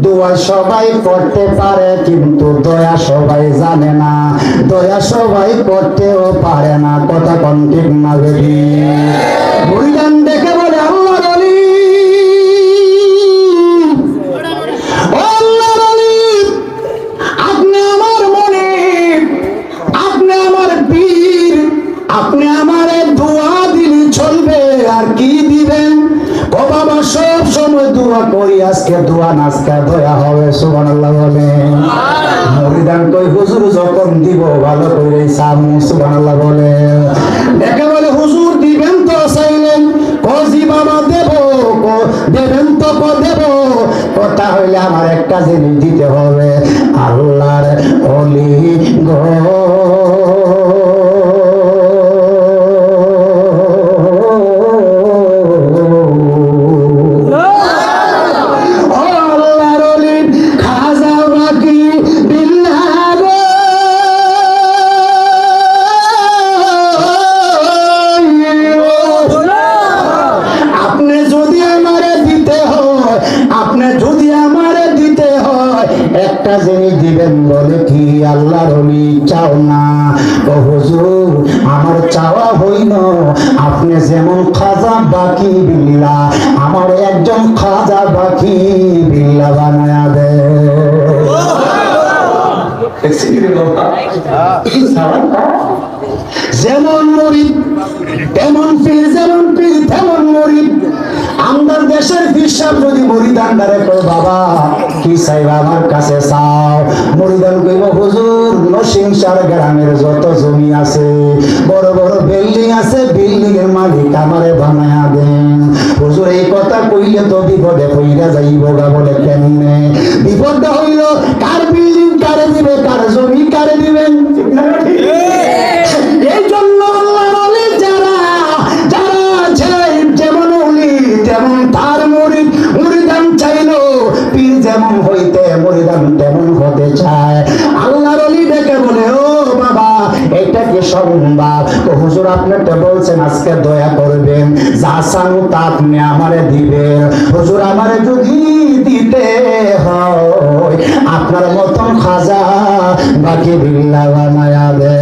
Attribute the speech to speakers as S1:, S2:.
S1: দোয়া সবাই করতে পারে কিন্তু দয়া সবাই জানে না, দয়া সবাই করতেও পারে না। কথা কোন ঠিক না বেরি? মুরিদান দেখে বলে আল্লাহর ওলি, ও আল্লাহর ওলি, আপনি আমার মনিব, আপনি আমার পীর, আপনি আমার দোয়া দিলে চলবে আর কি দিবেন? ও বাবা সব সময় দোয়া করি, আজকে দোয়া নাজকা দয়া হবে। সুবহানাল্লাহ বলেন। মুরিদান কই হুজুর যখন দিব ভালো করে সামু। সুবহানাল্লাহ বলে। দেখে বলে হুজুর দিবেন তো চাইলেন? কজি বাবা দেব, দেবেন তো দেব। কথা হইলে আমার একটা জিনিস দিতে হবে, আল্লাহর ওলি গো। একটা জিনিস দিবেন বলে কি আল্লাহর ওলি চাও না? ও হুজুর আমার চাওয়া হইল আপনি যেমন খাজা বাকি বিল্লাহ আমার একজন খাজা বাকি বিল্লাহ বানায়া দে। যেমন মুরিদ তেমন পীর, যেমন পীর তেমন মুরিদ। আমাদের দেশের হিসাব যদি মুরিদান দাঁড়ে কই বাবা কি চাইবা আমার কাছে চাও, মুরিদান কইব হুজুর নরসিংসার গ্রামের যত জমি আছে, বড় বড় বিল্ডিং আছে, বিল্ডিং এর মালিক আমারে বানায়া দেন। হুজুর এই কথা কইলে তো বিপদে পইরা যাইব গা। বলে কেমনে বিপদটা হইল? কার বিল্ডিং কারে দিবে, কার জমি কারে দিবেন? এই জন্য আল্লাহর ওলি যারা যারা যেমন ওলি তেমন তার মুরিদ। মুরিদান চাইলো পীর যেমন হইতে মুরিদান তেমন হতে চায়। আল্লাহর ওলি ডেকে বলে ও বাবা এটা কি সম্ভব? তো হুজুর আপনি তো বলছেন আজকে দয়া করবেন, যা চান তা আপনি আমারে দিবেন। হুজুর আমারে যদি দিতে হয় আপনার মতন খাজা বাকি বিল্লাহ বানায়া দে।